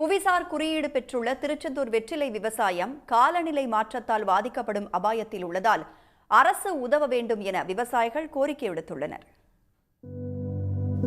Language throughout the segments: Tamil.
புவிசார் குறியீடு பெற்றுள்ள திருச்செந்தூர் வெற்றிலை விவசாயம் காலநிலை மாற்றத்தால் பாதிக்கப்படும் அபாயத்தில் உள்ளதால் அரசு உதவ வேண்டும் என விவசாயிகள் கோரிக்கை விடுத்துள்ளனர்.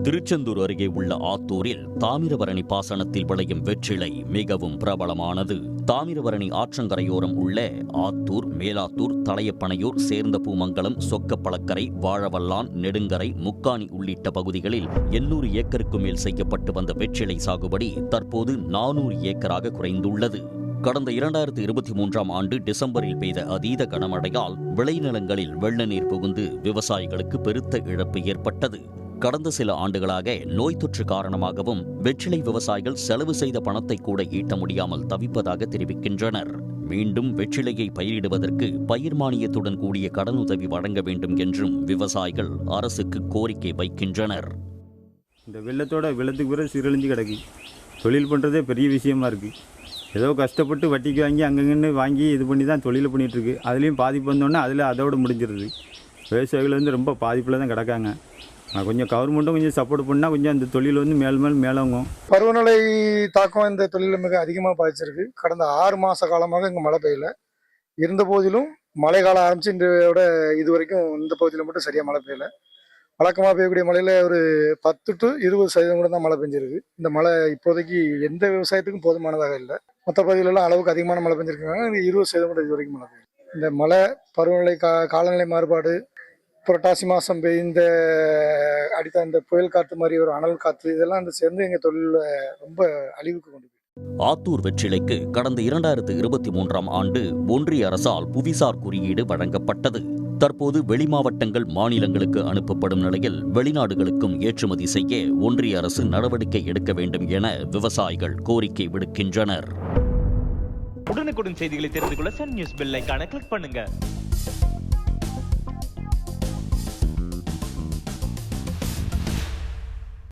திருச்செந்தூர் அருகே உள்ள ஆத்தூரில் தாமிரபரணி பாசனத்தில் விளையும் வெற்றிலை மிகவும் பிரபலமானது. தாமிரபரணி ஆற்றங்கரையோரம் உள்ள ஆத்தூர், மேலாத்தூர், தளையப்பனையூர், சேர்ந்தபூமங்கலம், சொக்கப்பழக்கரை, வாழவல்லான், நெடுங்கரை, முக்காணி உள்ளிட்ட பகுதிகளில் 800 ஏக்கருக்கு மேல் செய்யப்பட்டு வந்த வெற்றிலை சாகுபடி தற்போது 400 ஏக்கராக குறைந்துள்ளது. கடந்த 2023ஆம் ஆண்டு டிசம்பரில் பெய்த அதீத கனமழையால் விளைநிலங்களில் வெள்ள நீர் புகுந்து விவசாயிகளுக்கு பெருத்த இழப்பு ஏற்பட்டது. கடந்த சில ஆண்டுகளாக நோய் தொற்று காரணமாகவும் வெற்றிலை விவசாயிகள் செலவு செய்த பணத்தை கூட ஈட்ட முடியாமல் தவிப்பதாக தெரிவிக்கின்றனர். மீண்டும் வெற்றிலையை பயிரிடுவதற்கு பயிர் மானியத்துடன் கூடிய கடனுதவி வழங்க வேண்டும் என்றும் விவசாயிகள் அரசுக்கு கோரிக்கை வைக்கின்றனர். இந்த வெள்ளத்துக்கு பிறகு சீரழிஞ்சு கிடக்கு. தொழில் பண்ணுறதே பெரிய விஷயமா இருக்குது. ஏதோ கஷ்டப்பட்டு வட்டிக்கு வாங்கி அங்கங்கன்னு வாங்கி இது பண்ணி தான் தொழில் பண்ணிகிட்ருக்கு. அதுலேயும் பாதிப்பு வந்தோடனே அதோட முடிஞ்சிருது. விவசாயிகள் ரொம்ப பாதிப்பில் தான் கிடக்காங்க. கொஞ்சம் கவர்மெண்ட்டும் கொஞ்சம் சப்போர்ட் பண்ணால் கொஞ்சம் அந்த தொழில் மேலோங்கும். பருவநிலை தாக்கம் இந்த தொழிலில் மிக அதிகமாக பாதிச்சிருக்கு. கடந்த 6 மாத காலமாக இங்கே மழை பெய்யல. இருந்த போதிலும் மழை காலம் ஆரம்பித்து இன்றையோட இது வரைக்கும் இந்த பகுதியில் மட்டும் சரியாக மழை பெய்யல. வழக்கமாக பெய்யக்கூடிய மழையில் ஒரு 10 to 20% கூட தான் மழை பெஞ்சிருக்கு. இந்த மழை இப்போதைக்கு எந்த விவசாயத்துக்கும் போதுமானதாக இல்லை. மற்ற பகுதிகளெல்லாம் அளவுக்கு அதிகமான மழை பெஞ்சிருக்காங்க. 20% கூட இது வரைக்கும் மழை பெய்யும். இந்த மழை, பருவநிலை காலநிலை மாறுபாடு, புரட்டாசி மாதம் பெய்ந்த அடித்த இந்த புயல் காற்று மாதிரி ஒரு அனல் காற்று, இதெல்லாம் சேர்ந்து எங்கள் தொழிலில் ரொம்ப அழிவுக்கு கொண்டு போய். ஆத்தூர் வெற்றிலைக்கு கடந்த 2023ஆம் ஆண்டு ஒன்றிய அரசால் புவிசார் குறியீடு வழங்கப்பட்டது. தற்போது வெளிமாவட்டங்கள், மாநிலங்களுக்கு அனுப்பப்படும் நிலையில் வெளிநாடுகளுக்கும் ஏற்றுமதி செய்ய ஒன்றிய அரசு நடவடிக்கை எடுக்க வேண்டும் என விவசாயிகள் கோரிக்கை விடுக்கின்றனர். உடனுக்குடன் செய்திகளை தெரிந்து கொள்ள சன் நியூஸ் பெல் ஐகானை கிளிக் பண்ணுங்க.